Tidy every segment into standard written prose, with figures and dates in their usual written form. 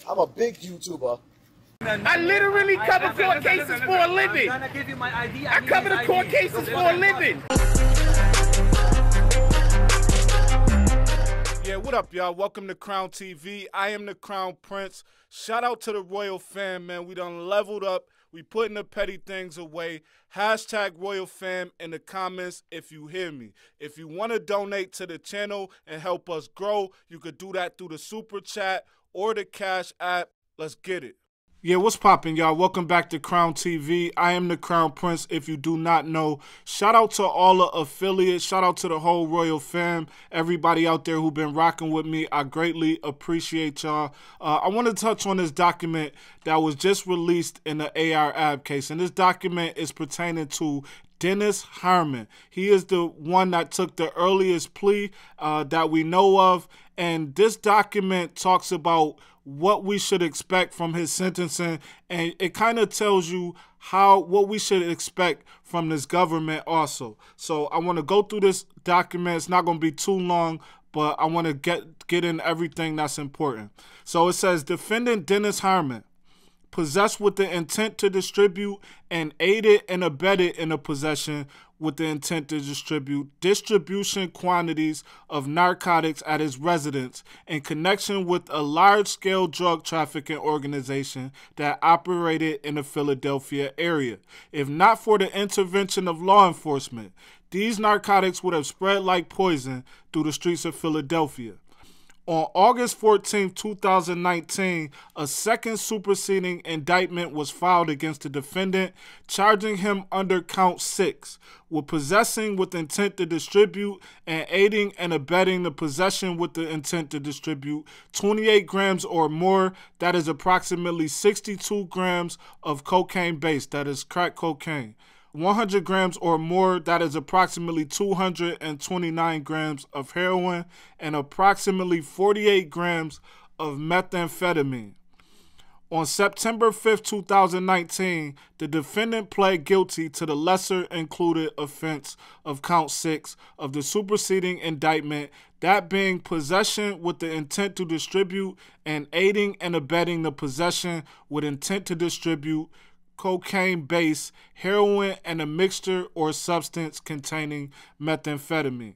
I'm a big YouTuber. I literally cover court cases for a living. I'm gonna give you my ID. I cover the court cases for a living. Yeah, what up, y'all? Welcome to Crown TV. I am the Crown Prince. Shout out to the Royal fam, man. We done leveled up. We putting the petty things away. Hashtag Royal fam in the comments if you hear me. If you want to donate to the channel and help us grow, you could do that through the Super Chat or the Cash App. Let's get it. Yeah, what's poppin', y'all? Welcome back to Crown TV. I am the Crown Prince, if you do not know. Shout out to all the affiliates. Shout out to the whole Royal fam. Everybody out there who been rocking with me. I greatly appreciate y'all. I want to touch on this document that was just released in the AR Ab case. And this document is pertaining to Dennis Harmon. He is the one that took the earliest plea that we know of. And this document talks about what we should expect from his sentencing, and it kind of tells you what we should expect from this government also. So I want to go through this document. It's not going to be too long, but I want to get in everything that's important. So it says, defendant Dennis Harmon, possessed with the intent to distribute and aided and abetted in a possession with the intent to distribute distribution quantities of narcotics at his residence in connection with a large-scale drug trafficking organization that operated in the Philadelphia area. If not for the intervention of law enforcement, these narcotics would have spread like poison through the streets of Philadelphia. On August 14, 2019, a second superseding indictment was filed against the defendant, charging him under count 6 with possessing with intent to distribute and aiding and abetting the possession with the intent to distribute 28 grams or more, that is approximately 62 grams of cocaine base, that is crack cocaine. 100 grams or more, that is approximately 229 grams of heroin, and approximately 48 grams of methamphetamine. On September 5th, 2019, the defendant pled guilty to the lesser included offense of count 6 of the superseding indictment, that being possession with the intent to distribute and aiding and abetting the possession with intent to distribute cocaine base, heroin, and a mixture or substance containing methamphetamine.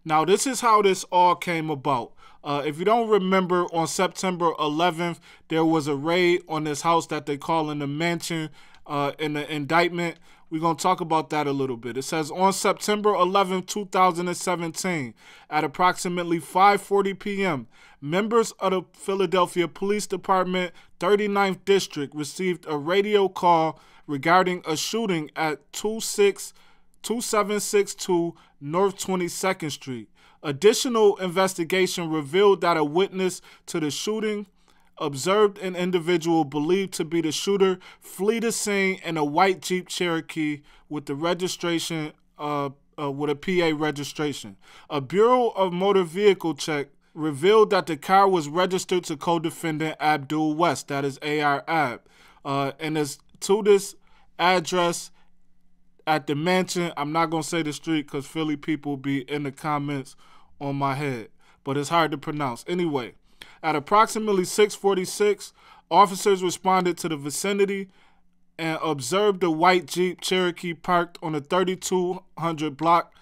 Now, this is how this all came about. If you don't remember, on September 11th, there was a raid on this house that they call in the mansion in the indictment. We're going to talk about that a little bit. It says, on September 11, 2017, at approximately 5:40 p.m., members of the Philadelphia Police Department 39th District received a radio call regarding a shooting at 2762 North 22nd Street. Additional investigation revealed that a witness to the shooting observed an individual believed to be the shooter flee the scene in a white Jeep Cherokee with the registration with a PA registration. A Bureau of Motor Vehicle check revealed that the car was registered to co-defendant Abdul West, that is AR Ab, and is to this address at the mansion. I'm not gonna say the street because Philly people be in the comments on my head, but it's hard to pronounce. Anyway, at approximately 6:46, officers responded to the vicinity and observed a white Jeep Cherokee parked on the 3200 block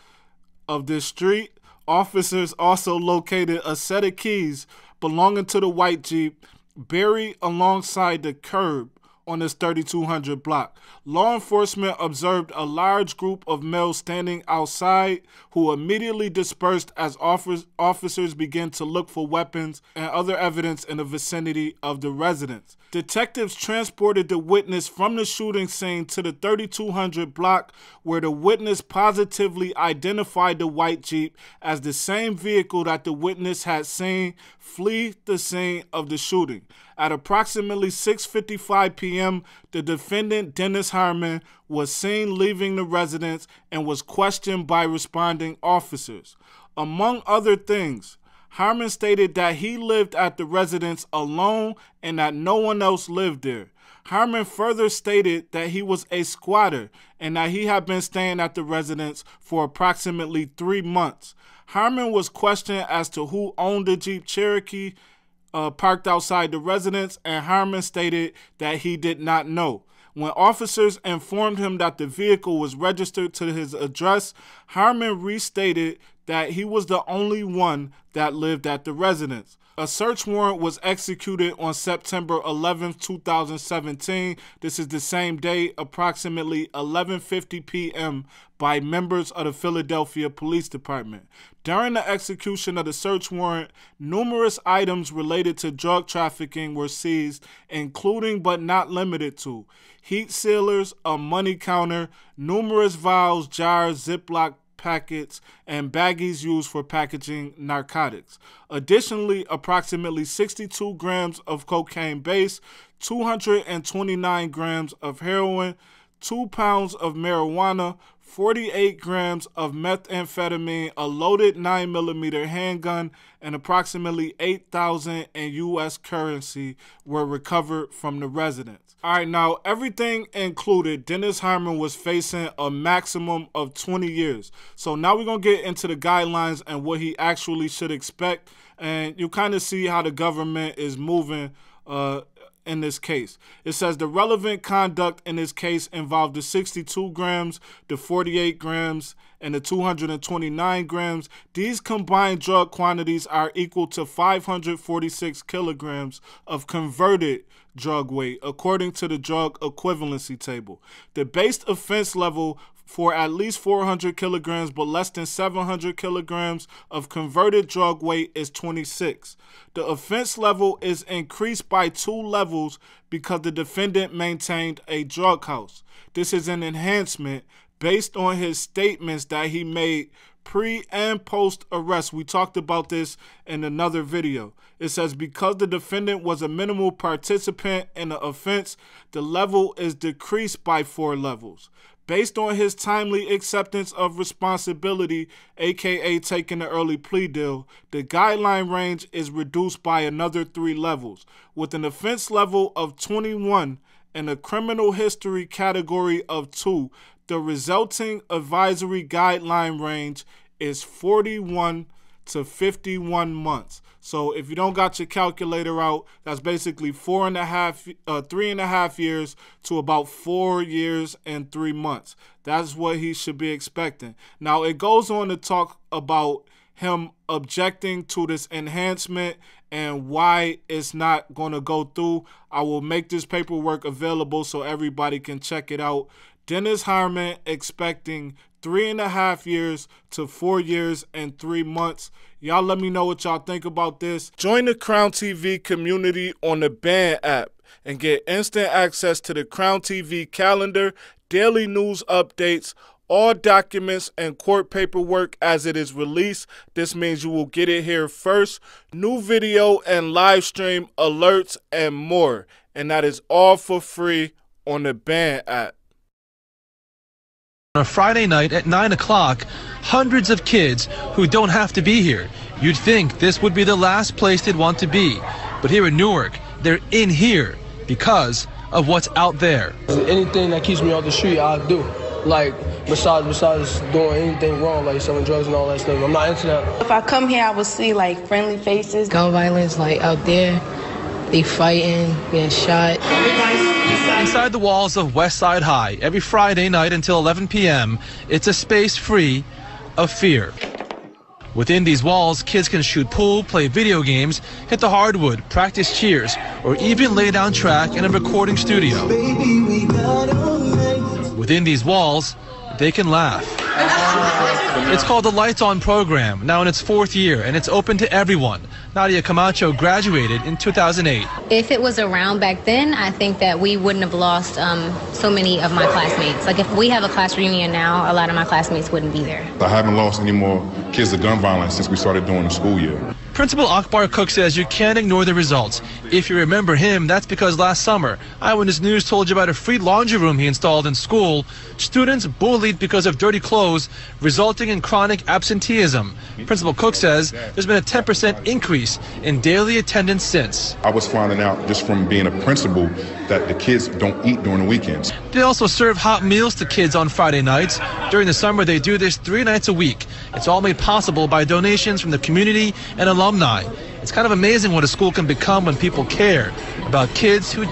of this street. Officers also located a set of keys belonging to the white Jeep buried alongside the curb on this 3200 block. Law enforcement observed a large group of males standing outside who immediately dispersed as officers began to look for weapons and other evidence in the vicinity of the residence. Detectives transported the witness from the shooting scene to the 3200 block, where the witness positively identified the white Jeep as the same vehicle that the witness had seen flee the scene of the shooting. At approximately 6:55 p.m., the defendant, Dennis Harmon, was seen leaving the residence and was questioned by responding officers. Among other things, Harmon stated that he lived at the residence alone and that no one else lived there. Harmon further stated that he was a squatter and that he had been staying at the residence for approximately 3 months. Harmon was questioned as to who owned the Jeep Cherokee parked outside the residence, and Harmon stated that he did not know. When officers informed him that the vehicle was registered to his address, Harmon restated that he was the only one that lived at the residence. A search warrant was executed on September 11, 2017. This is the same day, approximately 11:50 p.m. by members of the Philadelphia Police Department. During the execution of the search warrant, numerous items related to drug trafficking were seized, including but not limited to heat sealers, a money counter, numerous vials, jars, Ziploc packets, and baggies used for packaging narcotics. Additionally, approximately 62 grams of cocaine base, 229 grams of heroin, 2 pounds of marijuana, 48 grams of methamphetamine, a loaded 9mm handgun, and approximately $8,000 in U.S. currency were recovered from the residence. All right, now everything included, Dennis Harmon was facing a maximum of 20 years. So now we're going to get into the guidelines and what he actually should expect. And you kind of see how the government is moving in this case. It says the relevant conduct in this case involved the 62 grams, the 48 grams, and the 229 grams. These combined drug quantities are equal to 546 kilograms of converted drug weight, according to the drug equivalency table. The base offense level for at least 400 kilograms but less than 700 kilograms of converted drug weight is 26. The offense level is increased by 2 levels because the defendant maintained a drug house. This is an enhancement based on his statements that he made pre and post arrest. We talked about this in another video. It says because the defendant was a minimal participant in the offense, the level is decreased by 4 levels. Based on his timely acceptance of responsibility, aka taking the early plea deal, the guideline range is reduced by another 3 levels. With an offense level of 21 and a criminal history category of 2, the resulting advisory guideline range is 41 to 51 months. So if you don't got your calculator out, that's basically 3.5 years to about 4 years and 3 months. That's what he should be expecting. Now it goes on to talk about him objecting to this enhancement and why it's not going to go through. I will make this paperwork available so everybody can check it out. Dennis Harmon expecting 3.5 years to 4 years and 3 months. Y'all let me know what y'all think about this. Join the Crown TV community on the Band app and get instant access to the Crown TV calendar, daily news updates, all documents and court paperwork as it is released. This means you will get it here first. New video and live stream alerts and more. And that is all for free on the Band app. On a Friday night at 9 o'clock, hundreds of kids who don't have to be here. You'd think this would be the last place they'd want to be. But here in Newark, they're in here because of what's out there. Anything that keeps me off the street, I'll do. Like, besides doing anything wrong, like selling drugs and all that stuff. I'm not into that. If I come here, I will see, like, friendly faces. Gun violence, like, out there. They fighting, getting shot. Inside the walls of West Side High, every Friday night until 11 p.m., it's a space free of fear. Within these walls, kids can shoot pool, play video games, hit the hardwood, practice cheers, or even lay down track in a recording studio. Within these walls, they can laugh. It's called the Lights On program, now in its 4th year, and it's open to everyone. Nadia Camacho graduated in 2008. If it was around back then, I think that we wouldn't have lost so many of my classmates. Like if we have a class reunion now, a lot of my classmates wouldn't be there. I haven't lost any more kids to gun violence since we started doing the school year. Principal Akbar Cook says you can't ignore the results. If you remember him, that's because last summer, Eyewitness News told you about a free laundry room he installed in school. Students bullied because of dirty clothes, resulting in chronic absenteeism. Principal Cook says there's been a 10% increase in daily attendance since. I was finding out just from being a principal that the kids don't eat during the weekends. They also serve hot meals to kids on Friday nights. During the summer, they do this 3 nights a week. It's all made possible by donations from the community and alumni. It's kind of amazing what a school can become when people care about kids who